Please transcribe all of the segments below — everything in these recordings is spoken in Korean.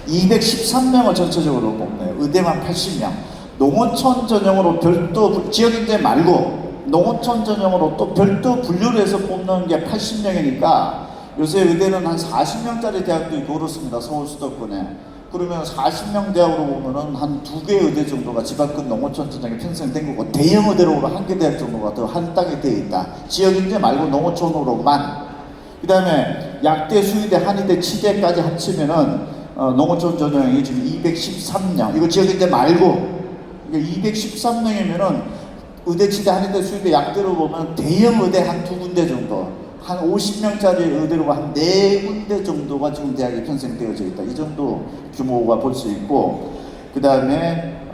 213명을 전체적으로 뽑네요. 의대만 80명. 농어촌 전형으로 별도, 지역인재 말고 농어촌 전형으로 또 별도 분류를 해서 뽑는 게 80명이니까 요새 의대는 한 40명짜리 대학도 있고 그렇습니다. 서울 수도권에. 그러면 40명 대학으로 보면은 한 2개 의대 정도가 지방권 농어촌 전형에 편성된 거고, 대형 의대로 보면 1개 대학 정도가 더 할당이 되어 있다. 지역인재 말고 농어촌으로만. 그 다음에 약대, 수의대, 한의대, 치대까지 합치면은 농어촌 전형이 지금 213명. 이거 지역인재 말고 213명이면은 의대, 치대, 한의대, 수의대, 약대로 보면 대형 의대 한 2군데 정도, 한 50명짜리 의대로 한 4군데 정도가 지금 대학에 편성되어져 있다. 이 정도 규모가 볼 수 있고, 그 다음에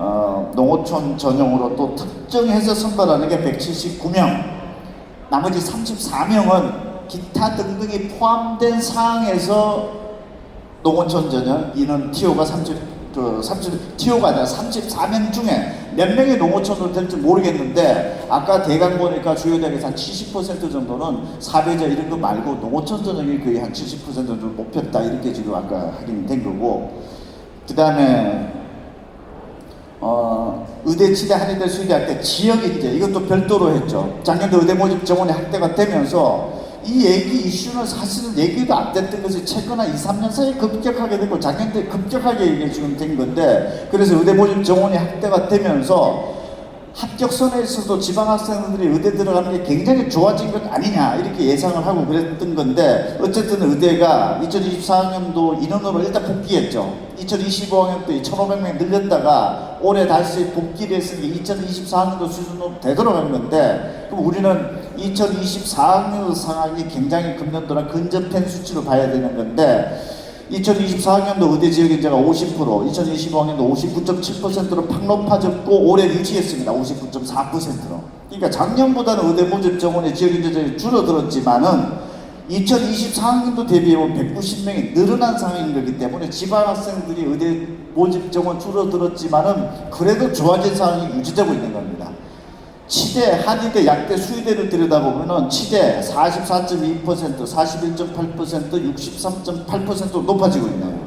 농어촌 전형으로 또 특정해서 선발하는 게 179명, 나머지 34명은 기타 등등이 포함된 사항에서 농어촌 전형 인원 TO가 TO가 아니라 34명 중에 몇 명이 농어촌으로 될지 모르겠는데, 아까 대강 보니까 주요 대학에서 한 70% 정도는 사배자 이런 거 말고 농어촌 전형이 거의 한 70% 정도 뽑혔다, 이렇게 지금 아까 확인이 된 거고, 그 다음에 의대, 치대, 한의대, 수의대 할 때 지역인재 이것도 별도로 했죠. 작년도 의대 모집 정원이 확대가 되면서 이 얘기 이슈는 사실은 얘기도 안 됐던 것이 최근 한 2, 3년 사이에 급격하게 되고, 작년에 급격하게 이게 지금 된 건데, 그래서 의대 모집 정원이 확대가 되면서 합격선에 있어도 지방 학생들이 의대 들어가는 게 굉장히 좋아진 것 아니냐, 이렇게 예상을 하고 그랬던 건데, 어쨌든 의대가 2024학년도 인원으로 일단 복귀했죠. 2025학년도 1,500명 늘렸다가 올해 다시 복귀를 했으니 2024학년도 수준으로 되돌아간 건데, 그럼 우리는 2024학년 상황이 굉장히 금년도랑 근접한 수치로 봐야 되는 건데, 2024학년도 의대 지역인재가 50%, 2025학년도 59.7%로 팍 높아졌고 올해 유지했습니다. 59.4%로. 그러니까 작년보다는 의대 모집 정원의 지역인재들이 줄어들었지만은 2024학년도 대비해보면 190명이 늘어난 상황인 거기 때문에 지방학생들이 의대 모집 정원 줄어들었지만은 그래도 좋아진 상황이 유지되고 있는 겁니다. 치대, 한의대, 약대, 수의대를 들여다보면은 치대 44.2%, 41.8%, 63.8%로 높아지고 있네요.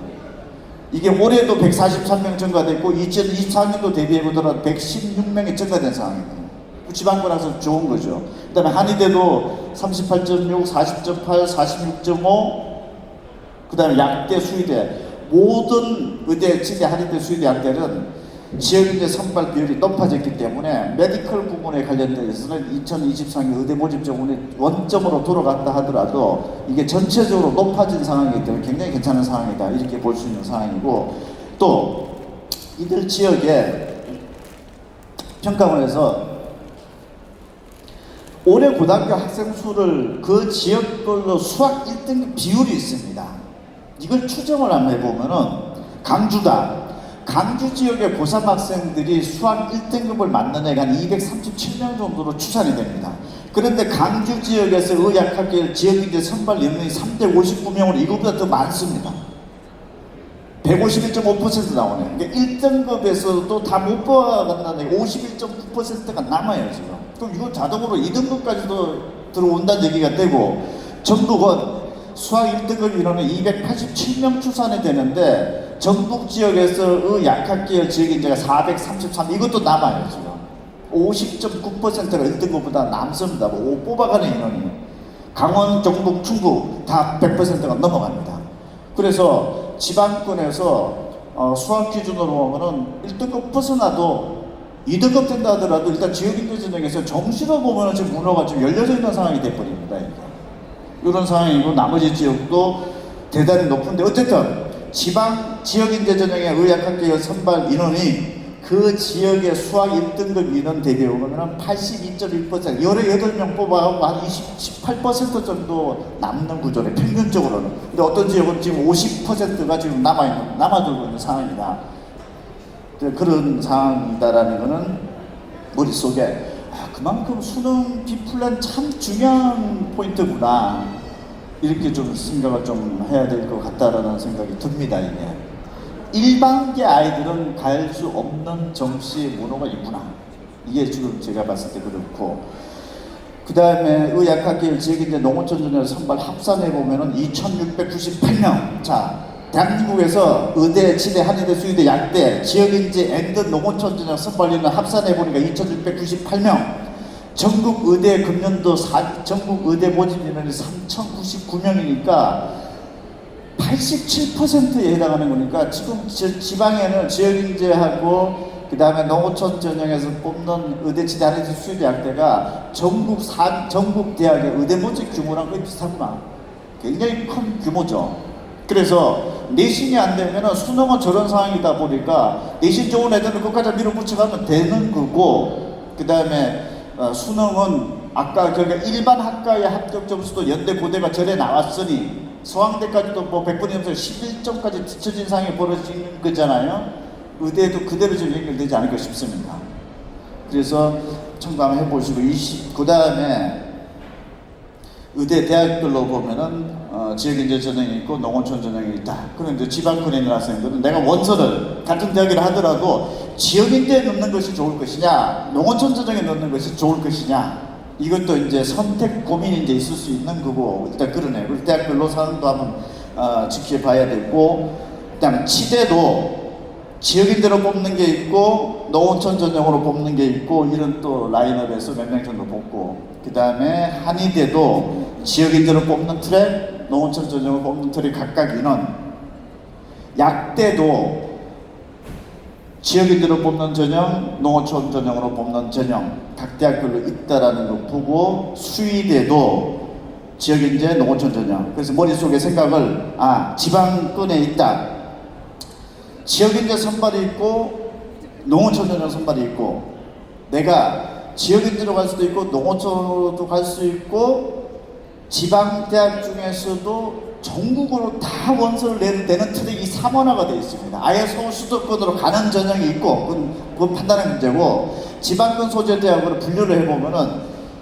이게 올해도 143명 증가됐고 2024학년도 대비해보더라도 116명이 증가된 상황이네요. 지방권에서 좋은 거죠. 그 다음에 한의대도 38.6, 40.8, 46.5, 그 다음에 약대, 수의대, 모든 의대, 치대, 한의대, 수의대, 약대는 지역인재 선발 비율이 높아졌기 때문에 메디컬 부분에 관련돼서는 2024년 의대 모집 정원이 원점으로 돌아갔다 하더라도 이게 전체적으로 높아진 상황이기 때문에 굉장히 괜찮은 상황이다, 이렇게 볼 수 있는 상황이고, 또 이들 지역의 평가원에서 올해 고등학교 학생 수를 그 지역별로 수학 1등급 비율이 있습니다. 이걸 추정을 한번 해보면은 강주 지역의 고3 학생들이 수학 1등급을 맞는 애가 한 237명 정도로 추산이 됩니다. 그런데 강주 지역에서 의학학계 지역인재 선발 인원이 359명으로 이것보다 더 많습니다. 151.5% 나오네요. 그러니까 1등급에서도 다 못 뽑아간다는 51.9%가 남아요, 지금. 그럼 이거 자동으로 2등급까지도 들어온다는 얘기가 되고, 전북은 수학 1등급 인원은 287명 추산이 되는데, 전북 지역에서 약학계열 지역인재가 433, 이것도 남아요, 지금. 50.9%가 1등급보다 남습니다. 못 뽑아가는 인원이. 강원, 경북, 충북 다 100%가 넘어갑니다. 그래서 지방권에서 수학 기준으로 보면은 1등급 벗어나도 2등급 된다 하더라도 일단 지역인재 전형에서 정시로 보면은 지금 문호가 좀 열려져 있는 상황이 돼버립니다. 이런 상황이고, 나머지 지역도 대단히 높은데, 어쨌든 지방 지역인재 전형의 의학학계 선발 인원이 그 지역의 수학 1등급 인원 대비해 보면 82.1%, 열에 8명 뽑아가고 한 18% 정도 남는 구조래, 평균적으로는. 근데 어떤 지역은 지금 50%가 지금 남아들고 있는 상황이다. 그런 상황이다라는 거는 머릿속에, 그만큼 수능 B플랜 참 중요한 포인트구나, 이렇게 좀 생각을 좀 해야 될 것 같다라는 생각이 듭니다. 이게 일반계 아이들은 갈 수 없는 정시의 문호가 있구나, 이게 지금 제가 봤을 때 그렇고, 그 다음에 의학학계 지역인재 농어촌 전형 선발 합산해 보면은 2,698명. 자, 대한민국에서 의대, 치대, 한의대, 수의대, 약대, 지역인재, 앤드 농어촌 전형 선발인을 합산해보니까 2698명, 전국 의대 금년도 전국 의대 모집 인원이 3099명이니까 87%에 해당하는 거니까 지금 지방에는 지역인재하고 그 다음에 농어촌 전형에서 뽑는 의대, 치대, 한의대, 수의대, 약대가 전국 대학의 의대 모집 규모랑 거의 비슷하구나. 굉장히 큰 규모죠. 그래서 내신이 안 되면은 수능은 저런 상황이다 보니까 내신 좋은 애들은 끝까지 밀어붙여가면 되는 거고, 그 다음에 수능은 아까 그러니까 일반 학과의 합격 점수도 연대 고대가 전에 나왔으니 서강대까지도 뭐 100분의 점수 11점까지 뒤처진 상황이 벌어지는 거잖아요. 의대도 그대로 좀 연결되지 않을까 싶습니다. 그래서 참고한번 해보시고, 그 다음에 의대 대학별로 보면은 지역인재 전형이 있고 농어촌 전형이 있다. 그런데 지방권에 있는 학생들은 내가 원서를 같은 대학이라 하더라도 지역인재에 넣는 것이 좋을 것이냐, 농어촌 전형에 넣는 것이 좋을 것이냐, 이것도 이제 선택 고민이 이제 있을 수 있는 거고, 일단 그러네요. 그리고 대학별로 상황도 한번 지켜봐야 되고, 그다음에 치대도 지역인재로 뽑는 게 있고 농어촌 전형으로 뽑는 게 있고, 이런 또 라인업에서 몇 명 정도 뽑고, 그 다음에 한의대도 지역인재로 뽑는 트랙, 농어촌 전형으로 뽑는 트랙 각각 인원, 약대도 지역인재로 뽑는 전형, 농어촌 전형으로 뽑는 전형 각 대학별로 있다라는 거 보고, 수의대도 지역인재, 농어촌 전형. 그래서 머릿속에 생각을, 지방권에 있다, 지역인재 선발이 있고 농어촌 전형 선발이 있고, 내가 지역인재로 갈 수도 있고 농어촌으로도 갈 수 있고, 지방대학 중에서도 전국으로 다 원서를 내는 트랙이 3원화가 되어 있습니다. 아예 서울 수도권으로 가는 전형이 있고, 그건 판단의 문제고, 지방권 소재 대학으로 분류를 해보면은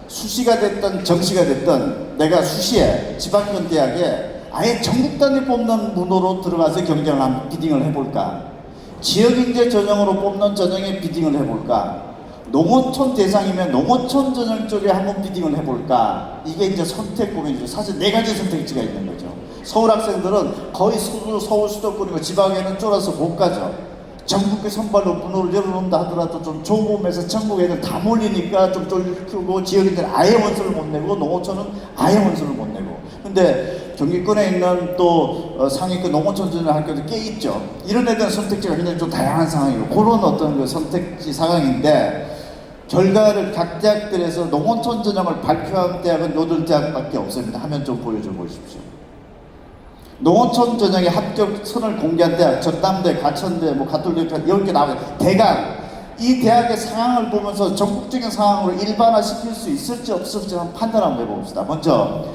수시가 됐든 정시가 됐든 내가 수시에 지방권 대학에 아예 전국 단위 뽑는 문호로 들어가서 경쟁을 한번 비딩을 해볼까, 지역인재 전형으로 뽑는 전형에 비딩을 해볼까, 농어촌 대상이면 농어촌 전형 쪽에 한번 비딩을 해볼까, 이게 이제 선택 고민이죠. 사실 네 가지 선택지가 있는 거죠. 서울 학생들은 거의 서울 수도권이고 지방에는 쫄아서 못 가죠. 전국의 선발로 문호를 열어놓는다 하더라도 좀 좋은 몸에서 전국 애들 다 몰리니까 좀 쫄리고, 지역인들은 아예 원서를 못 내고 농어촌은 아예 원서를 못 내고. 근데 경기권에 있는 또 상위권 농어촌 전형 학교도 꽤 있죠. 이런 애들은 선택지가 굉장히 좀 다양한 상황이고, 그런 어떤 그 선택지 상황인데, 결과를 각 대학들에서 농어촌 전형을 발표한 대학은 8대학밖에 없습니다. 화면 좀 보여줘 보십시오. 농어촌 전형의 합격선을 공개한 대학, 전남대, 가천대, 가톨릭 이렇게 나와요. 대강 이 대학의 상황을 보면서 전국적인 상황으로 일반화시킬 수 있을지 없을지 한번 판단 한번 해봅시다. 먼저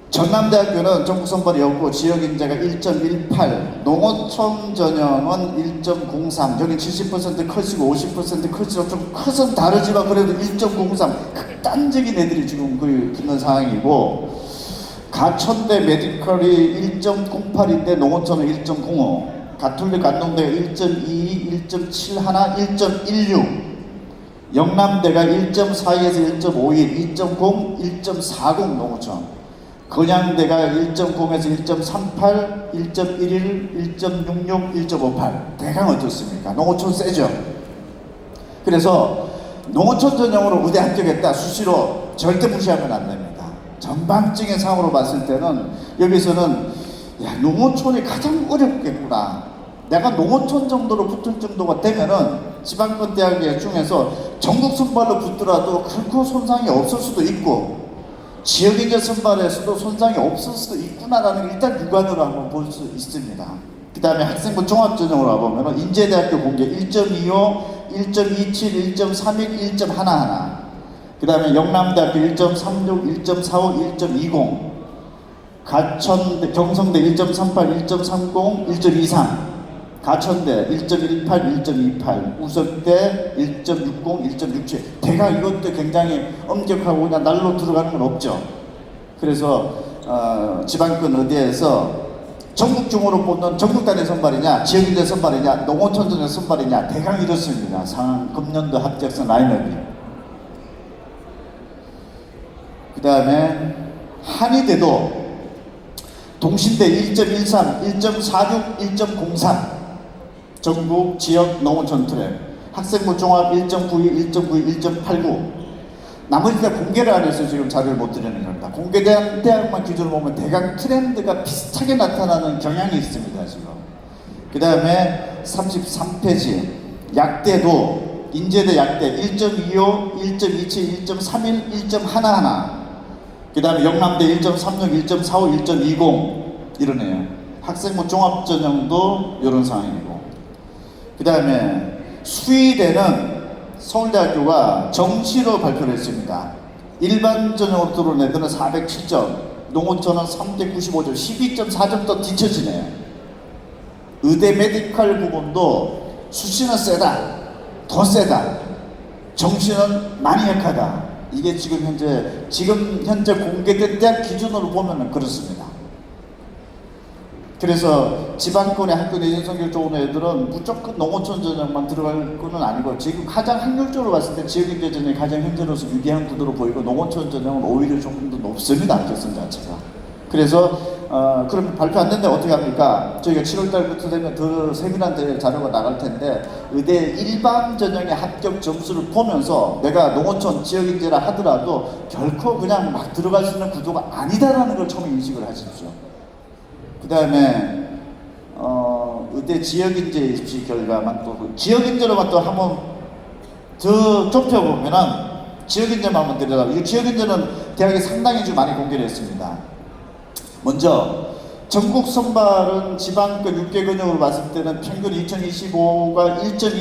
전남대학교는 전국 선발이 없고 지역인재가 1.18, 농어촌 전형은 1.03, 여기 70% 커지고 50% 커지고 좀 커선 다르지만 그래도 1.03, 극단적인 애들이 지금 붙는 상황이고, 가천대 메디컬이 1.08인데 농어촌은 1.05, 가톨릭 안동대가 1.22, 1.71, 1.16, 영남대가 1.42에서 1.51, 2.0, 1.40 농어촌, 건양대가 1.0에서 1.38, 1.11, 1.66, 1.58. 대강 어떻습니까? 농어촌 세죠? 그래서 농어촌 전형으로 의대 합격했다, 수시로 절대 무시하면 안 됩니다. 전반적인 상황으로 봤을 때는 여기서는 농어촌이 가장 어렵겠구나, 내가 농어촌 정도로 붙을 정도가 되면은 지방권 대학 중에서 전국 선발로 붙더라도 결코 손상이 없을 수도 있고, 지역인재 선발에서도 손상이 없을 수도 있구나라는 걸 일단 육안으로 한번 볼 수 있습니다. 그 다음에 학생부 종합전형으로 와보면 인제대학교 공개 1.25, 1.27, 1.31, 1.11, 그 다음에 영남대학교 1.36, 1.45, 1.20, 가천대, 경성대 1.38, 1.30, 1.23, 가천대 1.18, 1.28, 우석대 1.60, 1.67. 대강 이것도 굉장히 엄격하고 그냥 날로 들어가는 건 없죠. 그래서 지방권 의대에서 전국 중으로 뽑는 전국 단위 선발이냐, 지역인재 선발이냐, 농어촌 전형 선발이냐, 대강 이렇습니다. 상황 금년도 합격선 라인업이. 그 다음에 한의대도 동신대 1.13, 1.46, 1.03 전국 지역 농어촌 트랙, 학생부 종합 1.92, 1.92, 1.89 나머지 다 공개를 안 해서 지금 자료를 못 드리는 겁니다. 공개된 대학만 기준으로 보면 대강 트렌드가 비슷하게 나타나는 경향이 있습니다. 지금 그 다음에 33페이지 약대도 인제대 약대 1.25, 1.27, 1.31, 1.11 그 다음에 영남대 1.36, 1.45, 1.20 이러네요. 학생부 종합전형도 이런 상황이고 그 다음에 수의대는 서울대학교가 정시로 발표를 했습니다. 일반 전형으로 들어온 애들은 407점, 농어촌은 395점, 12.4점 더 뒤처지네요. 의대 메디컬 부분도 수시는 세다, 더 세다, 정시는 많이 약하다. 이게 지금 현재 공개된 대학 기준으로 보면 그렇습니다. 그래서 지방권의 학교 내신 성적 좋은 애들은 무조건 농어촌 전형만 들어갈 건 아니고 지금 가장 확률적으로 봤을 때 지역인재 전형이 가장 현재로서 유리한 구도로 보이고 농어촌 전형은 오히려 조금 더 높습니다. 결선 자체가. 그래서 그럼 발표 안 됐는데 어떻게 합니까? 저희가 7월달부터 되면 더 세밀한 자료가 나갈 텐데 의대 일반 전형의 합격 점수를 보면서 내가 농어촌 지역인재라 하더라도 결코 그냥 막 들어갈 수 있는 구도가 아니다라는 걸 처음에 인식을 하십시오. 그 다음에 의대 지역인재 입시 결과만 또 지역인재로만 또 한번 더 좁혀보면은 지역인재만 한번 들여다보면 이 지역인재는 대학이 상당히 좀 많이 공개를 했습니다. 먼저 전국 선발은 지방권 6개 근역으로 봤을 때는 평균 2025가 1.2